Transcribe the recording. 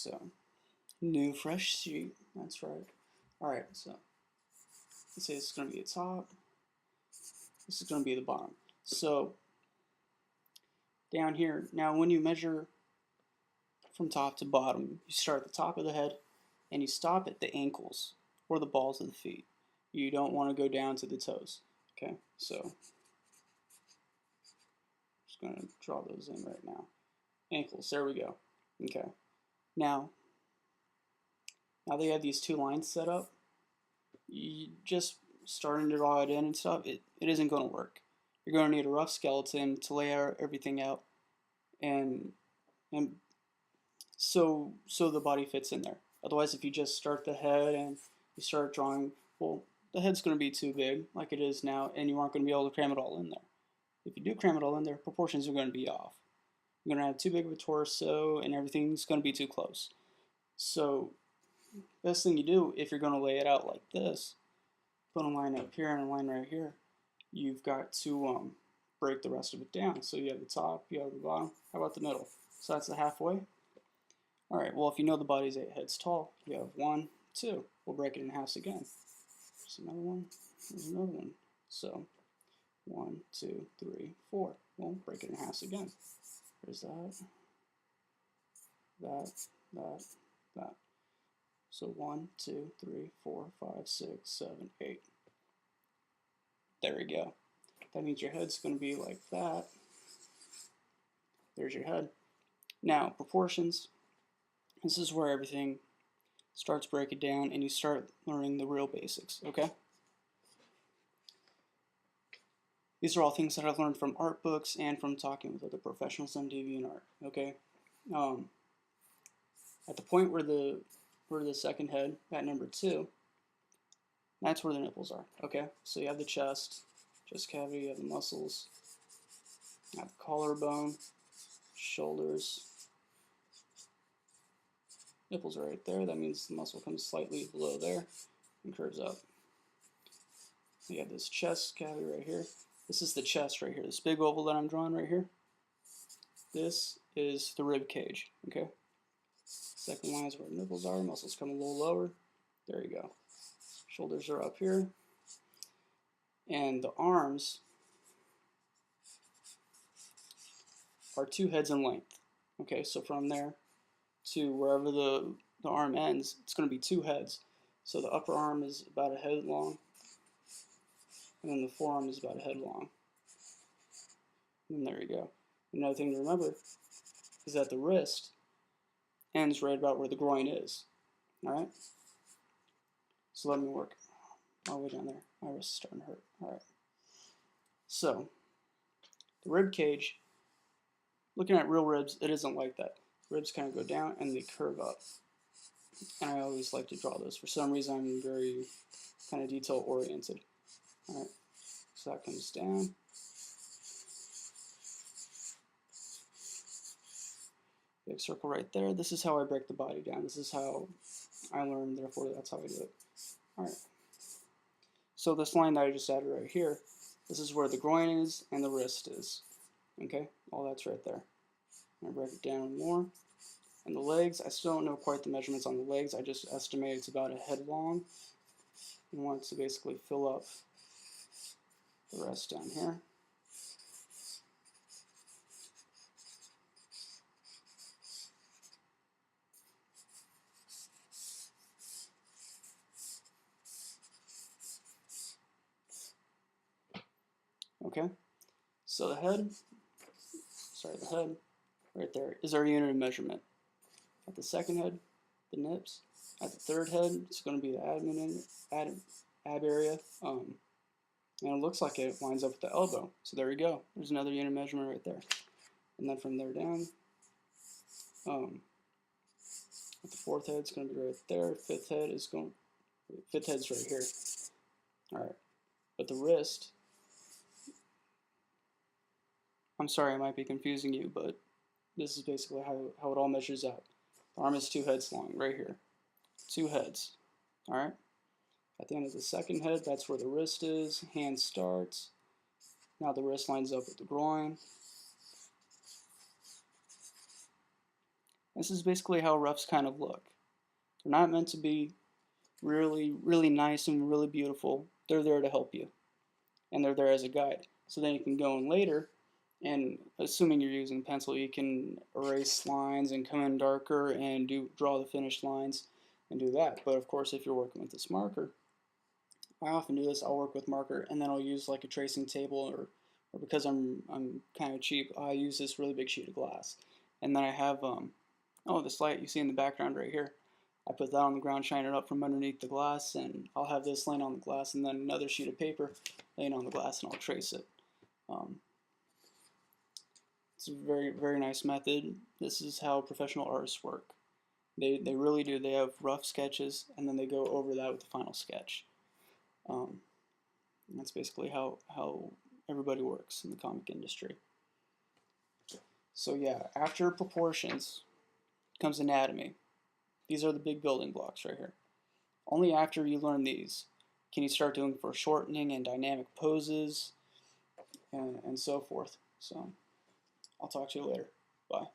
So, new fresh sheet. That's right. Alright, so let's say this is going to be the top. This is going to be the bottom. So, down here, now when you measure from top to bottom, you start at the top of the head and you stop at the ankles or the balls of the feet. You don't want to go down to the toes. Okay, so just going to draw those in right now. Ankles, there we go. Okay, now that you have these two lines set up, you just starting to draw it in and stuff, it isn't going to work. You're going to need a rough skeleton to lay everything out, and so the body fits in there. Otherwise, if you just start the head and you start drawing, well, the head's going to be too big, like it is now, and you aren't going to be able to cram it all in there. If you do cram it all in there, proportions are going to be off. You're going to have too big of a torso, and everything's going to be too close. So, best thing you do, if you're going to lay it out like this, put a line up here and a line right here, you've got to break the rest of it down. So you have the top, you have the bottom. How about the middle? So that's the halfway. All right, well, if you know the body's 8 heads tall, you have 1, 2. We'll break it in halves again. There's another one. There's another one. So 1, 2, 3, 4. We'll break it in halves again. There's that, that. So 1, 2, 3, 4, 5, 6, 7, 8. There we go. That means your head's going to be like that. There's your head. Now, proportions. This is where everything starts breaking down and you start learning the real basics, okay? These are all things that I've learned from art books and from talking with other professionals on TV and art, okay? At the point where the second head, at number 2, that's where the nipples are, okay? So you have the chest cavity, you have the muscles, you have the collarbone, shoulders. Nipples are right there. That means the muscle comes slightly below there and curves up. You have this chest cavity right here. This is the chest right here. This big oval that I'm drawing right here. This is the rib cage, okay? Second line is where the nipples are. Muscles come a little lower. There you go. Shoulders are up here. And the arms are 2 heads in length. Okay, so from there to wherever the arm ends, it's going to be 2 heads. So the upper arm is about a head long, and then the forearm is about a head long. And there you go. Another thing to remember is that the wrist ends right about where the groin is. Alright? So let me work all the way down there. My wrist is starting to hurt. Alright. So, the rib cage, looking at real ribs, it isn't like that. Ribs kind of go down and they curve up. And I always like to draw those. For some reason, I'm very kind of detail oriented. Alright, so that comes down. Big circle right there. This is how I break the body down. This is how I learn, therefore that's how I do it. Alright. So this line that I just added right here, this is where the groin is and the wrist is. Okay? All that's right there. I'm going to break it down more. And the legs, I still don't know quite the measurements on the legs. I just estimate it's about a head long. And want to basically fill up the rest down here. Okay, so the head right there is our unit of measurement. At the second head, the nips. At the third head, it's going to be the ab area. And it looks like it lines up with the elbow. So there you go. There's another unit of measurement right there. And then from there down, at the fourth head, it's going to be right there. Fifth head's right here. All right, but the wrist. I'm sorry, I might be confusing you, but this is basically how it all measures out. The arm is 2 heads long, right here. 2 heads. Alright? At the end of the second head, that's where the wrist is. Hand starts. Now the wrist lines up with the groin. This is basically how roughs kind of look. They're not meant to be really nice and really beautiful. They're there to help you, and they're there as a guide. So then you can go in later, and assuming you're using pencil, you can erase lines and come in darker and draw the finished lines and do that. But of course, if you're working with this marker, I often do this. I'll work with marker, and then I'll use like a tracing table, or because I'm kind of cheap, I use this really big sheet of glass, and then I have oh, this light you see in the background right here. I put that on the ground, shine it up from underneath the glass, and I'll have this laying on the glass, and then another sheet of paper laying on the glass, and I'll trace it. It's a very nice method. This is how professional artists work. They really do. They have rough sketches, and then they go over that with the final sketch. That's basically how everybody works in the comic industry. So yeah, after proportions comes anatomy. These are the big building blocks right here. Only after you learn these can you start doing foreshortening and dynamic poses and so forth. So I'll talk to you later. Bye.